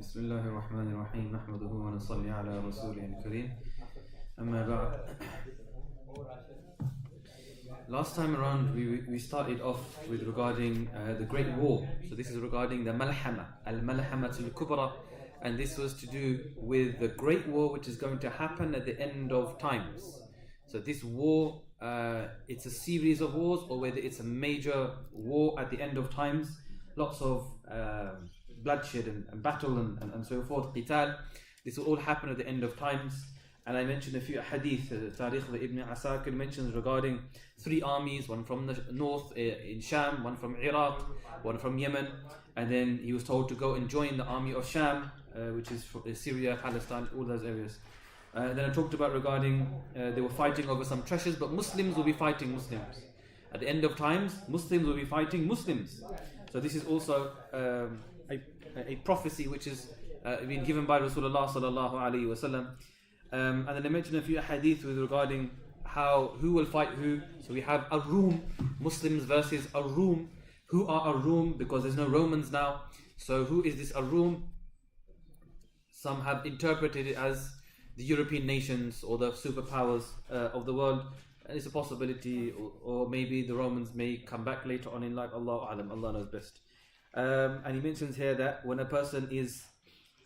بسم الله الرحمن الرحيم نحمده ونصلي على رسوله الكريم أما بعد. Last time around we started off with regarding the Great War. So this is regarding the Malhama, Al-Malhamatul Kubra, and this was to do with the Great War which is going to happen at the end of times. So this war, it's a series of wars, or whether it's a major war at the end of times, lots of bloodshed and battle and so forth, qital. This will all happen at the end of times. And I mentioned a few hadith. Tarikh Ibn Asakir mentions regarding 3 armies, one from the north in Sham, one from Iraq, one from Yemen, and then he was told to go and join the army of Sham, which is Syria, Palestine, all those areas. Then I talked about regarding they were fighting over some treasures, but Muslims will be fighting Muslims. At the end of times, Muslims will be fighting Muslims. So this is also a prophecy which is been given by Rasulullah sallallahu alaihi wasallam. And then I mentioned a few hadith with regarding who will fight who. So we have Ar-Rum, Muslims versus Ar-Rum. Who are Ar-Rum? Because there's no Romans now. So who is this Ar-Rum? Some have interpreted it as the European nations or the superpowers of the world. And it's a possibility, or maybe the Romans may come back later on in life. Allah Alam, Allah knows best. And he mentions here that when a person is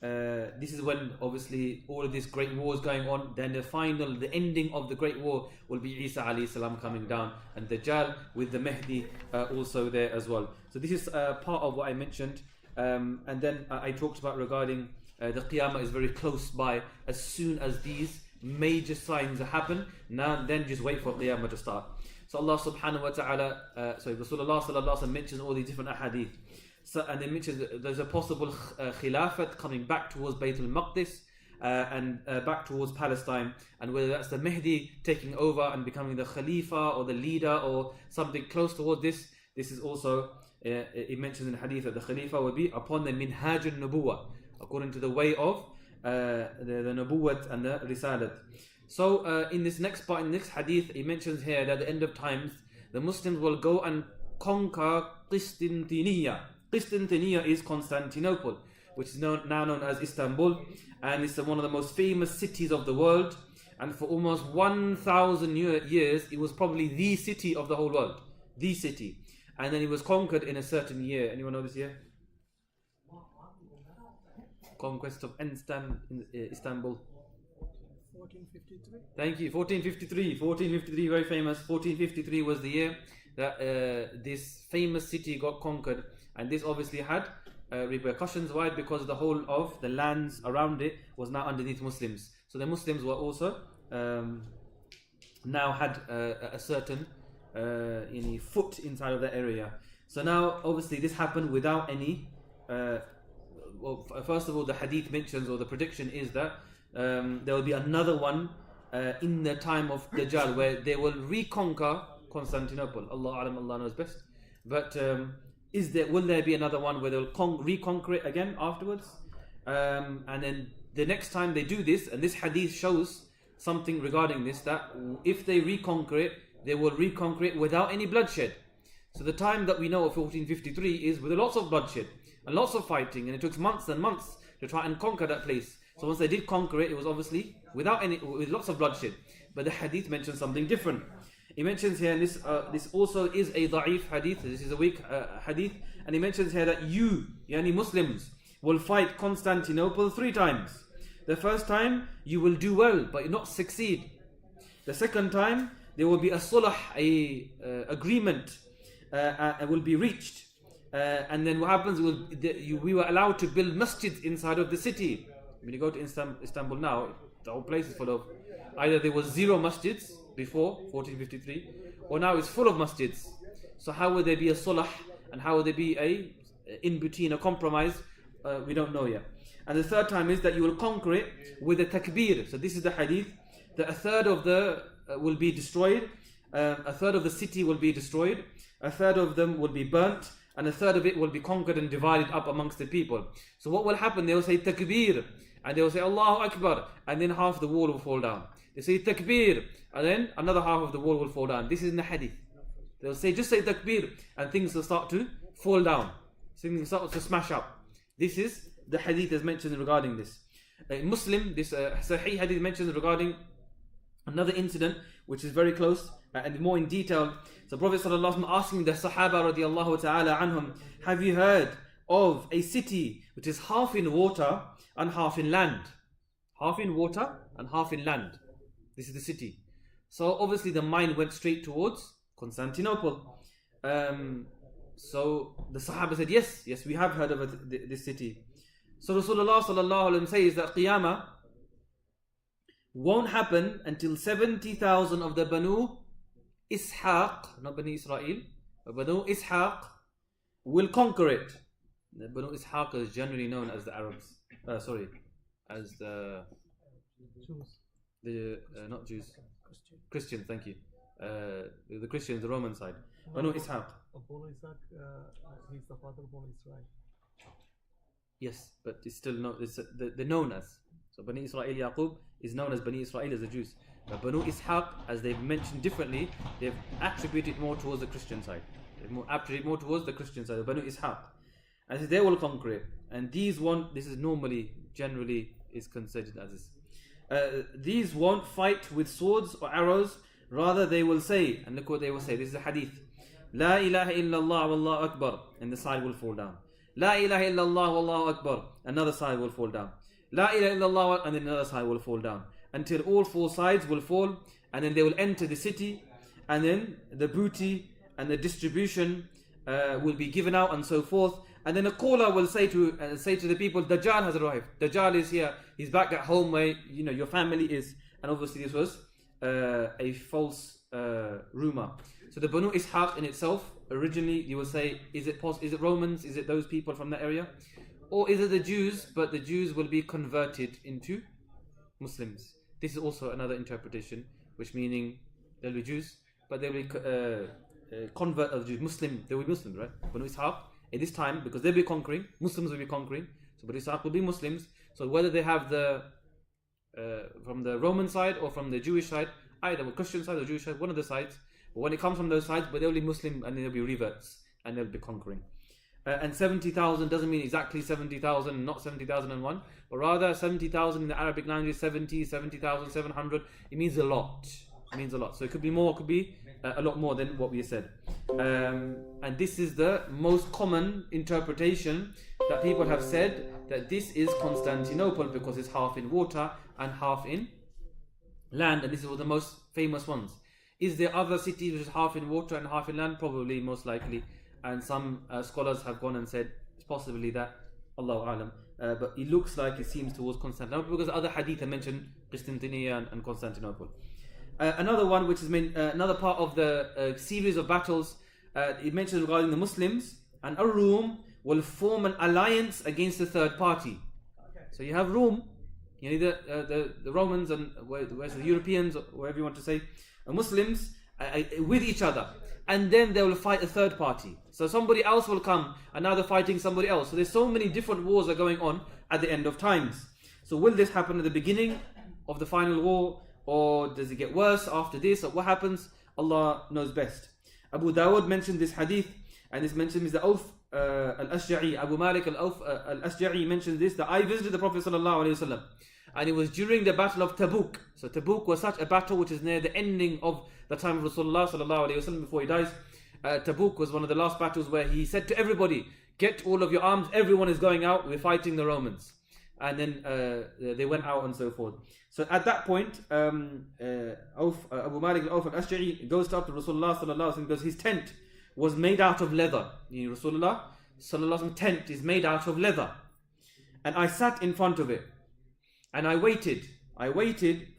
this is when obviously all of this great war is going on, then the ending of the great war will be Isa alayhi salam coming down, and Dajjal with the Mahdi also there as well. So this is part of what I mentioned, and then I talked about regarding the Qiyamah is very close by. As soon as these major signs happen, now then just wait for Qiyamah to start. So Allah subhanahu wa ta'ala, Rasulullah sallallahu alaihi wasallam mentions all these different ahadith. So, and they mention there's a possible khilafat coming back towards Baytul Maqdis and back towards Palestine, and whether that's the Mahdi taking over and becoming the Khalifa or the leader or something close towards this. This is also, it mentions in the hadith that the Khalifa will be upon the Minhaj al-Nubuwah, according to the way of the Nubuwwat and the Risalat. So in this next part, in the next hadith, he mentions here that at the end of times, the Muslims will go and conquer Qistintiniya. Qistintiniya is Constantinople, which is now known as Istanbul, and it's one of the most famous cities of the world. And for almost 1,000 years, it was probably the city of the whole world, the city. And then it was conquered in a certain year. Anyone know this year? Conquest of Istanbul. 1453. Thank you. 1453. 1453, very famous. 1453 was the year that this famous city got conquered. And this obviously had repercussions. Why? Because the whole of the lands around it was now underneath Muslims. So the Muslims were also now had a certain foot inside of that area. So now obviously this happened without any first of all, the hadith mentions, or the prediction is that there will be another one in the time of Dajjal, where they will reconquer Constantinople. Allah Alam, Allah knows best. But will there be another one where they'll reconquer it again afterwards? And then the next time they do this, and this hadith shows something regarding this, that if they reconquer it, they will reconquer it without any bloodshed. So the time that we know of 1453 is with lots of bloodshed and lots of fighting, and it took months and months to try and conquer that place. So once they did conquer it, it was obviously with lots of bloodshed. But the hadith mentions something different. He mentions here, and this also is a da'if hadith, this is a weak hadith, and he mentions here that you, yani Muslims, will fight Constantinople 3 times. The first time, you will do well, but not succeed. The second time, there will be a sulh, agreement, will be reached. And then what happens, we were allowed to build masjids inside of the city. When you go to Istanbul now, the whole place is full of, either there was 0 masjids before 1453, or now it's full of masjids. So how will there be a sulh, and how will there be a in between, a compromise? We don't know yet. And the third time is that you will conquer it with a takbir. So this is the hadith, that a third of the will be destroyed, a third of the city will be destroyed, a third of them will be burnt, and a third of it will be conquered and divided up amongst the people. So what will happen? They will say takbir, and they will say Allahu Akbar, and then half the wall will fall down. They say takbir, and then another half of the wall will fall down. This is in the hadith. They'll say, just say takbir, and things will start to fall down. Things will start to smash up. This is the hadith that's mentioned regarding this. Muslim, this Sahih hadith mentions regarding another incident which is very close and more in detail. So Prophet ﷺ asking the Sahaba radiallahu ta'ala anhum, have you heard of a city which is half in water and half in land? Half in water and half in land. This is the city. So obviously the mind went straight towards Constantinople. So the Sahaba said, yes, we have heard of this city. So Rasulullah sallallahu alaihi wasallam says that Qiyamah won't happen until 70,000 of the Banu Ishaq, not Bani Israel, but Banu Ishaq will conquer it. The Banu Ishaq is generally known as the Arabs. As the Jews. Not Jews. Christians, thank you. The Christians, the Roman side. Banu Ishaq. Banu Ishaq, he's the father of Banu Israel. Yes, but it's still not. They're known as. So Bani Israel Yaqub is known as Bani Israel as the Jews. But Banu Ishaq, as they've mentioned differently, they've attributed more towards the Christian side. They've attributed more towards the Christian side, Banu Ishaq. And so they will conquer it. And this is normally, generally, is considered as this. These won't fight with swords or arrows. Rather, they will say, and look what they will say. This is a hadith. La ilaha illallah wallahu akbar. And the side will fall down. La ilaha illallah wallahu akbar. Another side will fall down. La ilaha illallah, and then another side will fall down. Until all four sides will fall. And then they will enter the city. And then the booty and the distribution will be given out and so forth. And then a caller will say to the people, Dajjal has arrived. Dajjal is here. He's back at home where your family is. And obviously this was a false rumor. So the Banu Ishaq in itself, originally you will say, is it Romans? Is it those people from that area? Or is it the Jews? But the Jews will be converted into Muslims. This is also another interpretation, which meaning they'll be Jews, but they'll be convert of Jews. They will be Muslims, right? Banu Ishaq. At this time, because they'll be conquering, Muslims will be conquering, so Banu Ishaq will be Muslims. So whether they have from the Roman side or from the Jewish side, either the Christian side or Jewish side, one of the sides, but when it comes from those sides, but they'll be Muslim and they'll be reverts and they'll be conquering. And 70,000 doesn't mean exactly 70,000, not 70,001, but rather 70,000 in the Arabic language, 70,700. It means a lot. It means a lot. So it could be more, it could be a lot more than what we said. And this is the most common interpretation that people have said, that this is Constantinople because it's half in water and half in land, and this is one of the most famous ones. Is there other cities which is half in water and half in land? Probably, most likely. And some scholars have gone and said it's possibly that, Allahu Alam. But it looks like it seems towards Constantinople because other hadith have mentioned Constantinople and Constantinople. Another one, which is another part of the series of battles, it mentions regarding the Muslims, and Ar-Rum will form an alliance against the third party. So you have Rome, the Romans and where's the Europeans, or whatever you want to say, Muslims with each other, and then they will fight a third party. So somebody else will come, and now they're fighting somebody else. So there's so many different wars are going on at the end of times. So will this happen at the beginning of the final war, or does it get worse after this, or what happens? Allah knows best. Abu Dawud mentioned this hadith, and this mentioned is the Auf al-Ashja'i. Abu Malik al-Ashja'i mentioned this, that I visited the Prophet ﷺ, and it was during the battle of Tabuk. So Tabuk was such a battle which is near the ending of the time of Rasulullah ﷺ before he dies. Tabuk was one of the last battles where he said to everybody, get all of your arms, everyone is going out, we're fighting the Romans. And then they went out and so forth. So at that point, Abu Malik al-Auf al-Ashja'i goes up to Rasulullah sallallahu alaihi because his tent was made out of leather. Rasulullah sallallahu alaihi tent is made out of leather. And I sat in front of it. And I waited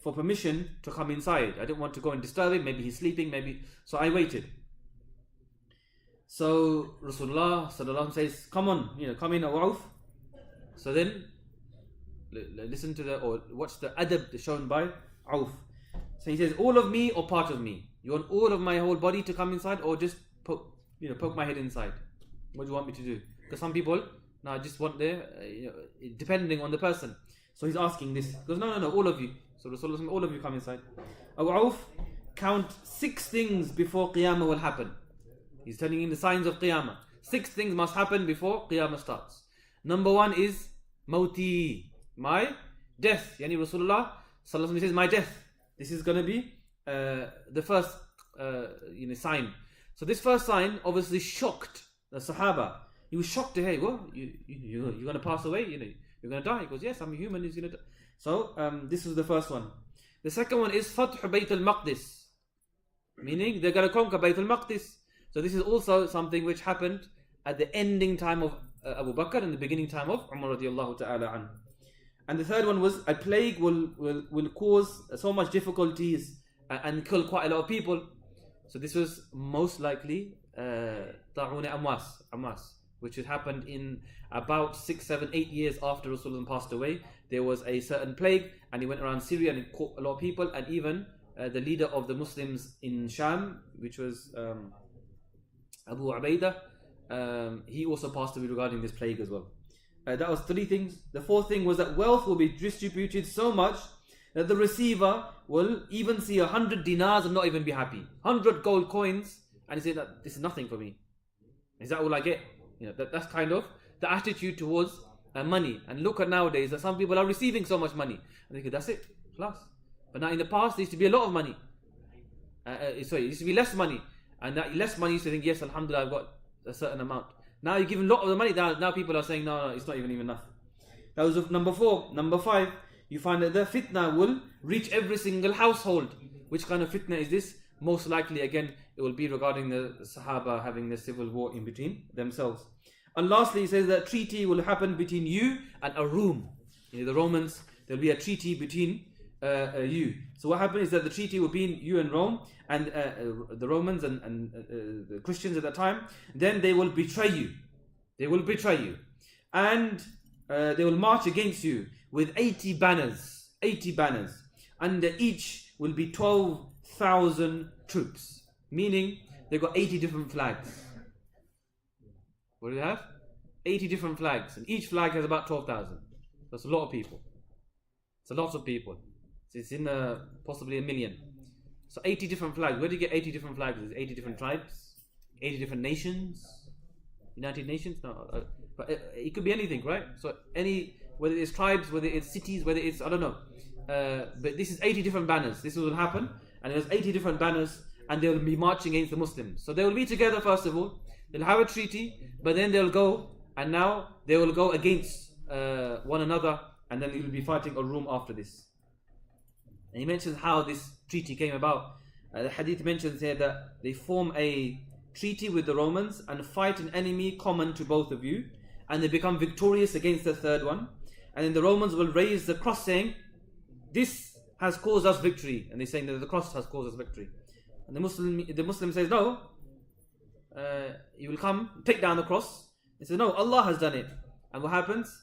for permission to come inside. I didn't want to go and disturb him. Maybe he's sleeping, so I waited. So Rasulullah sallallahu alaihi says, come on, come in, Abu Auf. So then listen to watch the adab shown by Auf. So he says, all of me or part of me? You want all of my whole body to come inside, or just poke my head inside? What do you want me to do? Because some people, I just want depending on the person. So he's asking this. He goes, no, all of you. So Rasulullah says, all of you come inside. Abu Auf, count 6 things before Qiyamah will happen. He's telling him the signs of Qiyamah. 6 things must happen before Qiyamah starts. Number one is Mauti, my death. Yani Rasulullah sallallahu alaihi wasallam says, my death. This is going to be the first sign. So this first sign obviously shocked the Sahaba. He was shocked to hear, what? You're going to pass away? You're going to die? He goes, yes, I'm a human. He's going to die. So this was the first one. The second one is Fath Bayt al-Maqdis, meaning they're going to conquer Bayt al-Maqdis. So this is also something which happened at the ending time of Abu Bakr and the beginning time of Umar radiallahu ta'ala anhu. And the third one was a plague will cause so much difficulties and kill quite a lot of people. So this was most likely Ta'un Amwas, which had happened in about 6, 7, 8 years after Rasulullah passed away. There was a certain plague and he went around Syria and it caught a lot of people, and even the leader of the Muslims in Sham, which was Abu Ubaidah, he also passed away regarding this plague as well. That was 3 things. The 4th thing was that wealth will be distributed so much that the receiver will even see 100 dinars and not even be happy. 100 gold coins, and he said that this is nothing for me. Is that all I get? That's kind of the attitude towards money. And look at nowadays that some people are receiving so much money, and they go, that's it, plus. But now in the past, there used to be a lot of money. It used to be less money, and that less money used to think, yes, alhamdulillah, I've got a certain amount. Now you're giving a lot of the money. Now people are saying, no, it's not even enough. That was number 4. Number 5, you find that the fitna will reach every single household. Which kind of fitna is this? Most likely, again, it will be regarding the Sahaba having the civil war in between themselves. And lastly, he says that treaty will happen between you and a Rome. The Romans, there will be a treaty between you. So what happened is that the treaty will be in you and Rome, and the Romans and the Christians at that time. Then they will betray you. They will betray you. And they will march against you with 80 banners. 80 banners. And each will be 12,000 troops. Meaning, they've got 80 different flags. What do they have? 80 different flags. And each flag has about 12,000. That's a lot of people. It's a lot of people. It's in possibly 1 million. So 80 different flags. Where do you get 80 different flags? There's 80 different tribes, 80 different nations, United Nations. No, but it could be anything, right? So whether it's tribes, whether it's cities, whether it's I don't know. But this is 80 different banners. This will happen, and there's 80 different banners, and they will be marching against the Muslims. So they will be together first of all. They'll have a treaty, but then they'll go, and now they will go against one another, and then they will be fighting a Rome after this. And he mentions how this treaty came about. The hadith mentions here that they form a treaty with the Romans and fight an enemy common to both of you, and they become victorious against the third one. And then the Romans will raise the cross saying, this has caused us victory. And they're saying that the cross has caused us victory. And the Muslim says, no, you will come, take down the cross. They say, no, Allah has done it. And what happens?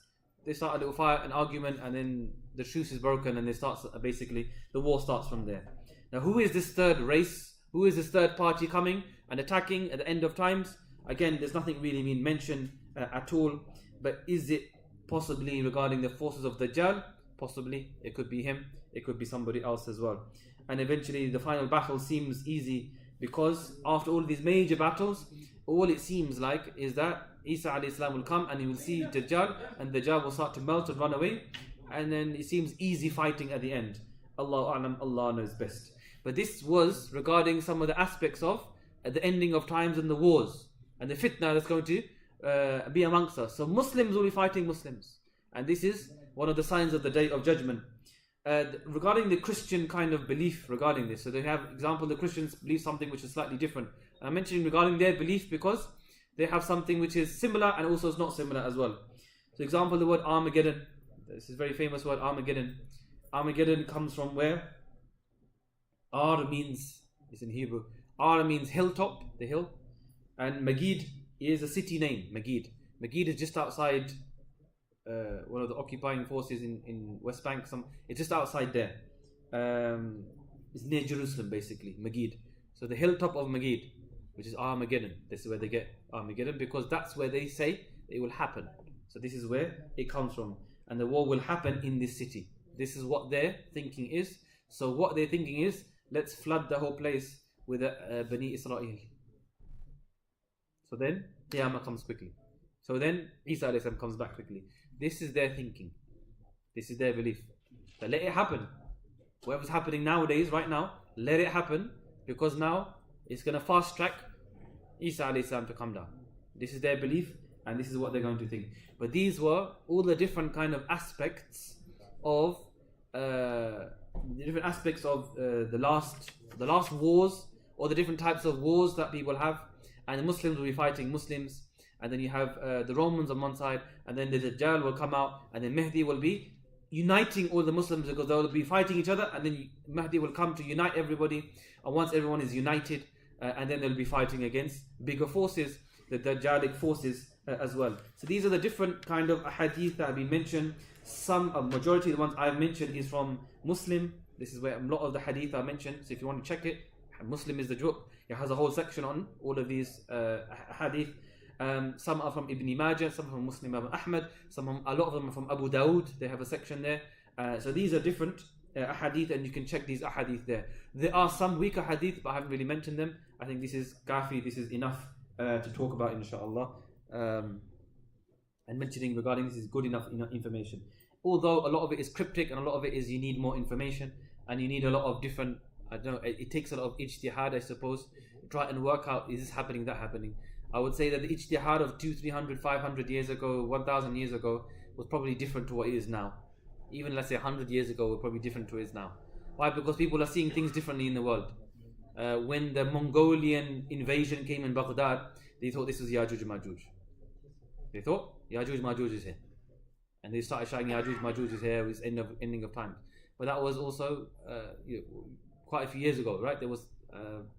They start a little fight, an argument, and then the truce is broken, and basically the war starts from there. Now, who is this third race? Who is this third party coming and attacking at the end of times? Again, there's nothing really being mentioned at all. But is it possibly regarding the forces of Dajjal? Possibly. It could be him. It could be somebody else as well. And eventually the final battle seems easy, because after all these major battles, all it seems like is that Isa alayhi salam will come and he will see Dajjal, and Dajjal will start to melt and run away, and then it seems easy fighting at the end. Allahu A'lam, Allah knows best. But this was regarding some of the aspects of the ending of times and the wars and the fitna that's going to be amongst us. So Muslims will be fighting Muslims, and this is one of the signs of the Day of Judgment. Regarding the Christian kind of belief regarding this, so they have example, the Christians believe something which is slightly different. And I'm mentioning regarding their belief because they have something which is similar and also is not similar as well. So example, the word Armageddon. This is a very famous word, Armageddon. Armageddon comes from where? Ar means, it's in Hebrew, Ar means hilltop, the hill. And Magid is a city name, Magid. Magid is just outside one of the occupying forces in West Bank. It's just outside there. It's near Jerusalem, basically, Magid. So the hilltop of Magid, which is Armageddon. This is where they get Armageddon, because that's where they say it will happen. So this is where it comes from. And the war will happen in this city. This is what their thinking is. So what they're thinking is, let's flood the whole place with Bani Israel. So then Qiyamah comes quickly. So then Isa alayhi salam comes back quickly. This is their thinking. This is their belief. So let it happen. Whatever's happening nowadays, right now, let it happen, because now it's going to fast track Isa alayhi salam to come down. This is their belief, and this is what they're going to think. But these were all the different kind of aspects of the last wars, or the different types of wars that people have, and the Muslims will be fighting Muslims, and then you have the Romans on one side, and then the Dajjal will come out, and then Mahdi will be uniting all the Muslims, because they will be fighting each other, and then Mahdi will come to unite everybody, and once everyone is united, and then they'll be fighting against bigger forces, the Dajjalic forces as well. So these are the different kind of hadith that have been mentioned. A majority of the ones I've mentioned is from Muslim. This is where a lot of the hadith are mentioned. So if you want to check it, Muslim is the book. It has a whole section on all of these hadith. Some are from Ibn Majah, some from Muslim Imam Ahmad, a lot of them are from Abu Dawood. They have a section there. So these are different hadith, and you can check these hadith there. There are some weaker hadith, but I haven't really mentioned them. I think this is kafi, this is enough to talk about, inshallah. And mentioning regarding this is good enough information. Although a lot of it is cryptic, and a lot of it is you need more information, and you need a lot of different, I don't know, it takes a lot of ijtihad, I suppose, to try and work out, is this happening, that happening. I would say that the ijtihad of 200, 300, 500 years ago, 1000 years ago was probably different to what it is now. Even let's say 100 years ago was probably different to what it is now. Why? Because people are seeing things differently in the world. When the Mongolian invasion came in Baghdad, they thought this was Yajuj Majuj. They thought Yajuj Majuj is here, and they started shouting Yajuj Majuj is here, it's ending of time. But that was also quite a few years ago, right? There was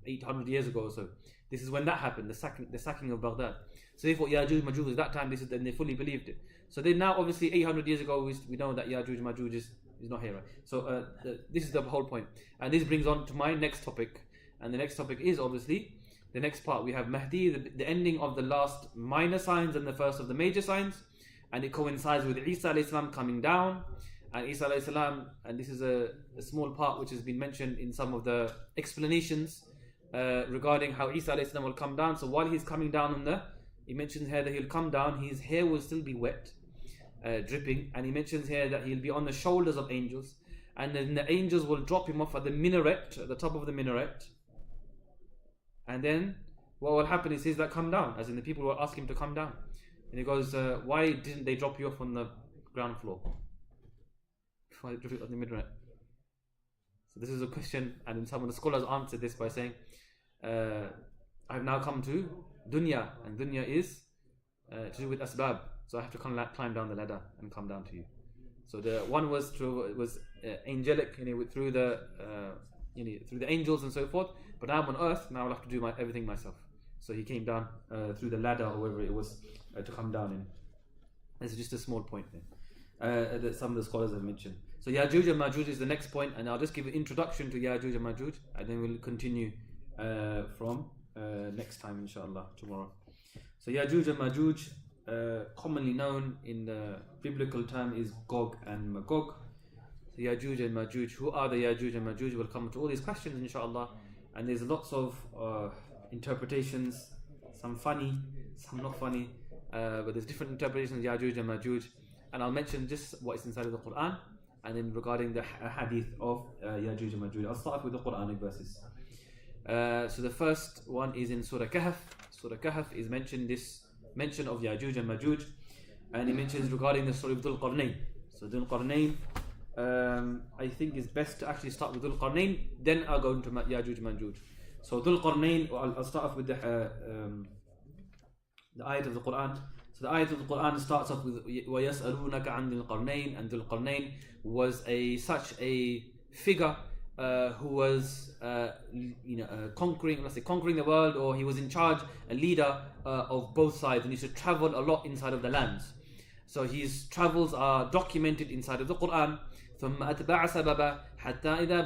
800 years ago or so. This is when that happened, the sacking of Baghdad. So they thought Yajuj Majuj was that time, and they fully believed it. So they now, obviously 800 years ago, we know that Yajuj Majuj is not here, right? So this is the whole point. And this brings on to my next topic. And the next topic is obviously the next part. We have Mahdi, the ending of the last minor signs and the first of the major signs. And it coincides with Isa alayhi salam coming down. And Isa alayhi salam, and this is a small part which has been mentioned in some of the explanations regarding how Isa alayhi salam will come down. So while he's coming down he mentions here that he'll come down, his hair will still be wet, dripping. And he mentions here that he'll be on the shoulders of angels. And then the angels will drop him off at the minaret, at the top of the minaret. And then what will happen is that come down, as in the people will ask him to come down. And he goes, why didn't they drop you off on the ground floor? Why did they drop you on the minaret? So this is a question, and then some of the scholars answered this by saying, I've now come to dunya, and dunya is to do with asbab. So I have to climb down the ladder and come down to you. So the one was angelic, through the angels and so forth. But now I'm on earth, now I'll have to do everything myself. So he came down through the ladder, or wherever it was, to come down in. This is just a small point there that some of the scholars have mentioned. So Yajuj and Majuj is the next point, and I'll just give an introduction to Yajuj and Majuj, and then we'll continue from next time, inshallah, tomorrow. So Yajuj and Majuj, commonly known in the biblical term, is Gog and Magog. So Yajuj and Majuj, who are the Yajuj and Majuj? We'll come to all these questions, inshallah. And there's lots of interpretations, some funny, some not funny, but there's different interpretations of Yajuj and Majuj. And I'll mention just what is inside of the Quran, and then regarding the hadith of Yajuj and Majuj. I'll start off with the Quranic verses. So the first one is in Surah Kahf. Surah Kahf is this mention of Yajuj and Majuj, and it mentions regarding the story of Dhul Qarnayn. So Dhul Qarnayn, I think it's best to actually start with Dhul Qarnayn, then I'll go into Yajuj and Majuj. So Dhul Qarnayn, I'll start off with the ayat of the Quran. So the ayat of the Quran starts off with وَيَسْأَلُونَكَ عَنْ ذِي الْقَرْنَيْنِ, and Dhul Qarnayn was such a figure who was conquering the world, or he was in charge, a leader of both sides, and he used to travel a lot inside of the lands. So his travels are documented inside of the Quran. ثم أتبع سببا حتى إذا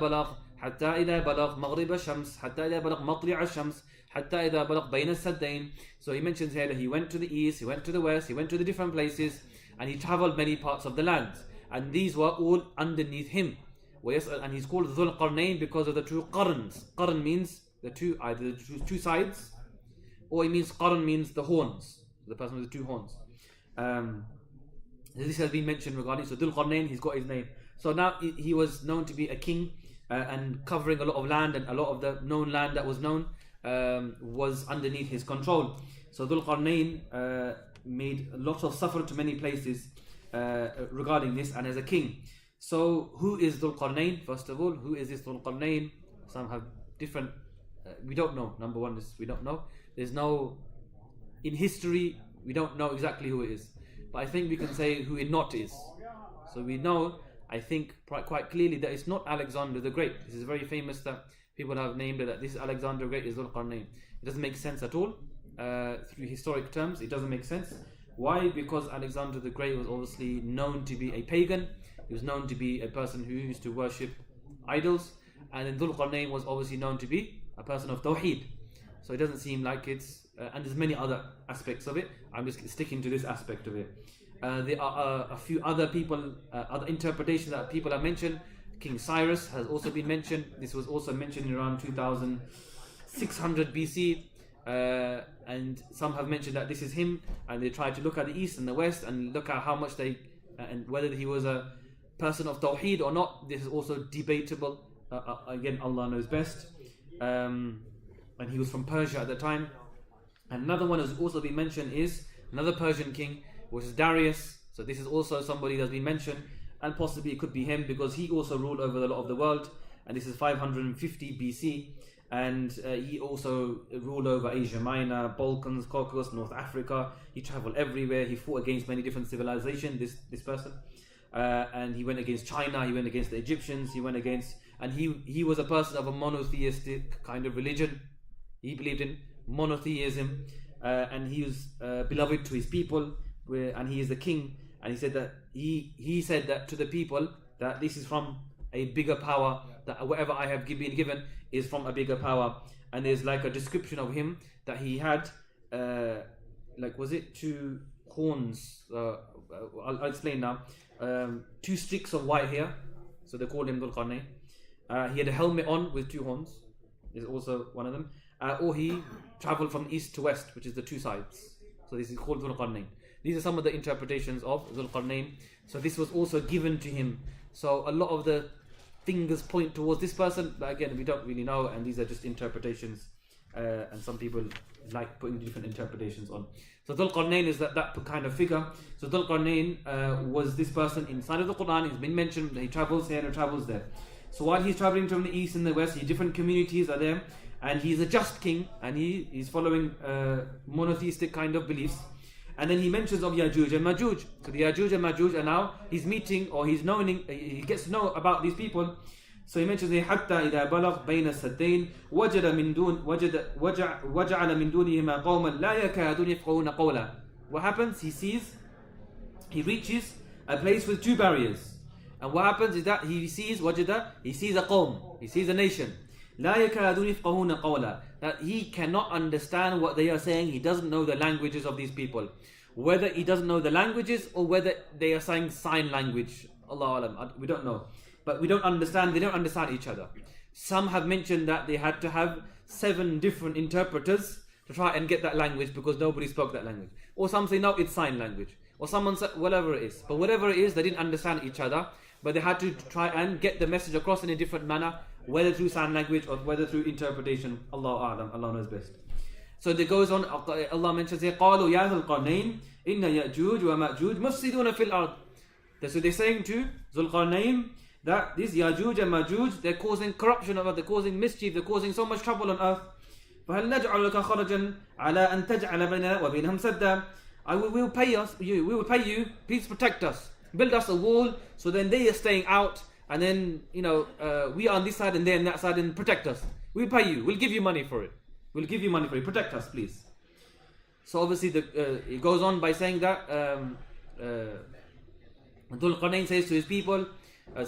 بلغ مغرب الشمس حتى إذا بلغ مطلع الشمس حتى إذا بلغ بين السدين. So he mentions here that he went to the east, he went to the west, he went to the different places, and he traveled many parts of the land, and these were all underneath him. And he's called Dhul Qarnayn because of the two qarns. Qarn means either the two sides, or it means qarn means the horns, the person with the two horns. This has been mentioned regarding. So Dhul Qarnayn, he's got his name. So now he was known to be a king and covering a lot of land, and a lot of the known land that was known was underneath his control. So Dhul Qarnayn made lots of suffer to many places regarding this, and as a king. So who is Dhul Qarnayn? First of all, who is this Dhul Qarnayn? Some have different. We don't know. Number one is we don't know. There's no in history. We don't know exactly who it is, but I think we can say who it not is. So we know, I think quite clearly, that it's not Alexander the Great. This is very famous that people have named it that this is Alexander the Great is Dhul Qarnayn. It doesn't make sense at all. Through historic terms, it doesn't make sense. Why? Because Alexander the Great was obviously known to be a pagan. He was known to be a person who used to worship idols, and then Dhul Qarnayn was obviously known to be a person of Tawheed. So it doesn't seem like it's, and there's many other aspects of it. I'm just sticking to this aspect of it. There are a few other people, other interpretations that people have mentioned. King Cyrus has also been mentioned. This was also mentioned around 2600 BC. And some have mentioned that this is him, and they tried to look at the east and the west and look at how much they, and whether he was a person of Tawheed or not. This is also debatable. Again, Allah knows best. And he was from Persia at the time. And another one has also been mentioned is another Persian king, which is Darius. So this is also somebody that's been mentioned, and possibly it could be him because he also ruled over a lot of the world. And this is 550 BC. And he also ruled over Asia Minor, Balkans, Caucasus, North Africa. He traveled everywhere. He fought against many different civilizations, this person. And he went against China, he went against the Egyptians, he went against, and he was a person of a monotheistic kind of religion. He believed in monotheism, and he was beloved to his people, and he is the king. And he said that he said that to the people that this is from a bigger power, that whatever I have been given is from a bigger power. And there's like a description of him that he had, like, was it 2 horns? I'll explain now. 2 streaks of white hair, so they called him Dhul Qarnayn. He had a helmet on with 2 horns, is also one of them. Or he travelled from east to west, which is the 2 sides. So this is called Dhul Qarnayn. These are some of the interpretations of Dhul Qarnayn. So this was also given to him. So a lot of the fingers point towards this person, but again, we don't really know, and these are just interpretations. And some people like putting different interpretations on. So Dhul Qarnayn is that kind of figure. So Dhul Qarnayn was this person inside of the Quran. He's been mentioned. He travels here and travels there. So while he's traveling from the east and the west, different communities are there, and he's a just king, and he's following monotheistic kind of beliefs. And then he mentions of Yajuj and Majuj. So the Yajuj and Majuj are now, he's meeting, or he's knowing, he gets to know about these people. So he mentions حتى إذا بلغ بين السدين وجد من دون وجعل من دونهما قوما لا يكادون يفقهون قولا. What happens? He reaches a place with 2 barriers, and what happens is that he sees a qawm, he sees a nation, لا يكادون يفقهون قولا, that he cannot understand what they are saying. He doesn't know the languages of these people, whether he doesn't know the languages or whether they are saying sign language. Allah Alam, we don't know. But they don't understand each other. Some have mentioned that they had to have 7 different interpreters to try and get that language because nobody spoke that language. Or some say, no, it's sign language. Or someone said, whatever it is. But whatever it is, they didn't understand each other. But they had to try and get the message across in a different manner, whether through sign language or whether through interpretation. Allah A'lam, Allah knows best. So it goes on, Allah mentions here, قَالُوا يَا ذُو الْقَرْنَيْنِ إِنَّ يَأْجُوجَ وَمَأْجُوجَ مُفْسِدُونَ فِي الْأَرْضِ. So they're saying to Dhul Qarnayn that these Yajuj and Majuj, they're causing corruption on earth, they're causing mischief, they're causing so much trouble on earth. فَهَلْ نَجْعَلُ لَكَ خَرَجًا عَلَىٰ أَن تَجْعَلَ بَيْنَنَا وَبَيْنَهُمْ سَدًّا. We will pay you, please protect us, build us a wall, so then they are staying out, and then we are on this side and they're on that side, and protect us. We'll pay you, we'll give you money for it, protect us please. So obviously it goes on by saying that Dhul Qarnayn says to his people,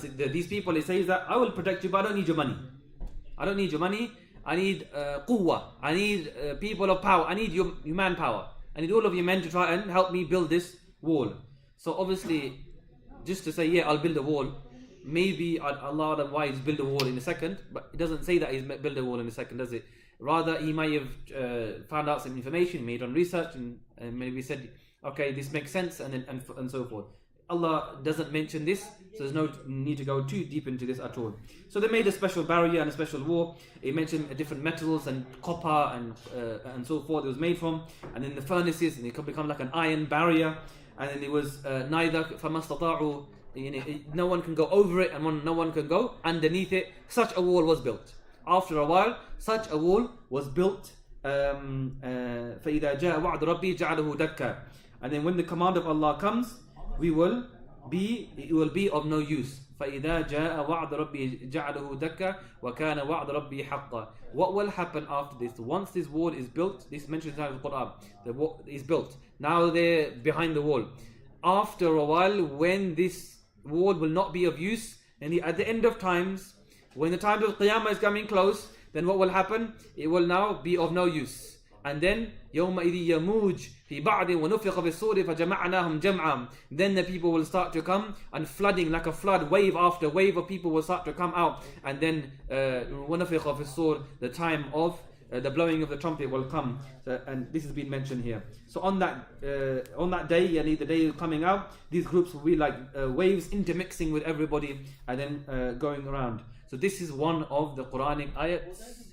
these people, he says that I will protect you, but I don't need your money. I need quwwah. I need people of power. I need your manpower. I need all of you men to try and help me build this wall. So obviously, just to say, yeah, I'll build a wall. Maybe Allah why he's build a wall in a second, but it doesn't say that he's build a wall in a second, does it? Rather, he might have found out some information, made on research, and maybe said, Okay, this makes sense, and so forth. Allah doesn't mention this, so there's no need to go too deep into this at all. So they made a special barrier and a special wall. It mentioned different metals and copper and so forth it was made from, and then the furnaces, and it could become like an iron barrier, and then it was neither فَمَا اسْتَطَاعُوا, no one can go over it, and no one can go underneath it. Such a wall was built. After a while, such a wall was built. فَإِذَا جَاءَ وَعْدُ رَبِّي جَعَلَهُ دَكًّا. And then when the command of Allah comes, it will be of no use. فَإِذَا جَاءَ وَعْدُ رَبِّي جَعَلَهُ دَكًّا وَكَانَ وَعْدُ رَبِّي حَقًّا. What will happen after this? Once this wall is built, this mentions in the Quran, the wall is built. Now they're behind the wall. After a while, when this wall will not be of use, and at the end of times, when the time of Qiyamah is coming close, then what will happen? It will now be of no use. And then يَوْمَئِذِ يَمُوجْ فِي بَعْضٍ وَنُفِخَ فِي الصُّورِ فَجَمَعْنَاهُم جَمْعًا. Then the people will start to come, and flooding like a flood, wave after wave of people will start to come out. And then وَنُفِخَ فِي الصُّورِ, the time of the blowing of the trumpet will come. And this has been mentioned here. So on that day, yani the day coming out, these groups will be like waves intermixing with everybody and then going around. So this is one of the Quranic ayats.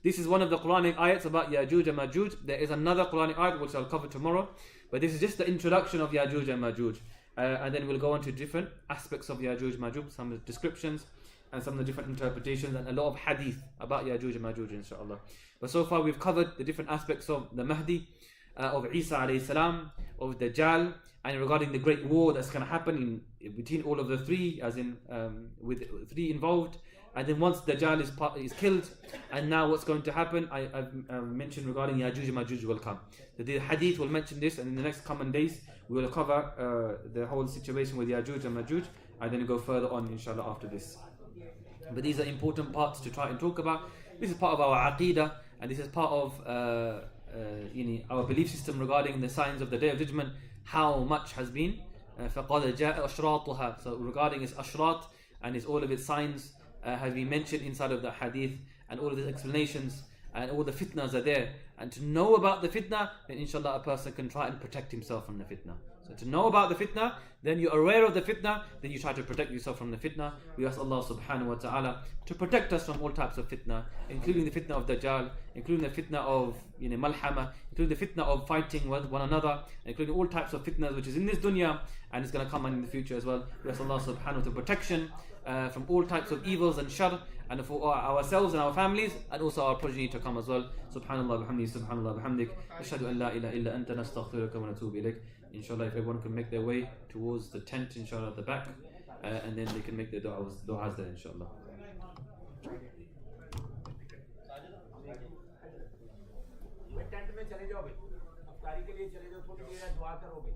This is one of the Quranic ayats about Ya'juj and Ma'juj. There is another Quranic ayat which I'll cover tomorrow, but this is just the introduction of Ya'juj and Ma'juj, and then we'll go on to different aspects of Ya'juj and Ma'juj, some of the descriptions and some of the different interpretations, and a lot of hadith about Ya'juj and Ma'juj, inshallah. But so far we've covered the different aspects of the Mahdi, of Isa alayhi salam, of Dajjal, and regarding the great war that's going to happen between all of the three, as in with three involved. And then once Dajjal is killed, and now what's going to happen, I've mentioned regarding Ya'juj and Ma'juj will come. The hadith will mention this, and in the next coming days we will cover the whole situation with Ya'juj and Ma'juj, and then go further on inshallah after this. But these are important parts to try and talk about. This is part of our aqidah, and this is part of our belief system regarding the signs of the Day of Judgment, how much has been فَقَدْ جَاءَ أَشْرَاطُهَا. So regarding its ashrat and all of its signs has been mentioned inside of the hadith, and all of the explanations, and all the fitnas are there. And to know about the fitna, then inshallah a person can try and protect himself from the fitna. So to know about the fitna, then you're aware of the fitna, then you try to protect yourself from the fitna. We ask Allah subhanahu wa ta'ala to protect us from all types of fitna, including the fitna of Dajjal, including the fitna of malhama, including the fitna of fighting with one another, including all types of fitnas which is in this dunya and is going to come in the future as well. We ask Allah subhanahu wa ta'ala protection from all types of evils and shar, and for ourselves and our families, and also our progeny to come as well. Subhanallah bihamdik, subhanallah bihamdik, ashhadu an la ilaha illa anta, nastaghfiruka wa natubu ilayk. Inshallah, if everyone can make their way towards the tent, inshallah, at the back, and then they can make their du'as there, inshallah. Tent में चले जाओ भाई, अफ्तारी के लिए चले जाओ, थोड़ी देर दुआ करो भाई।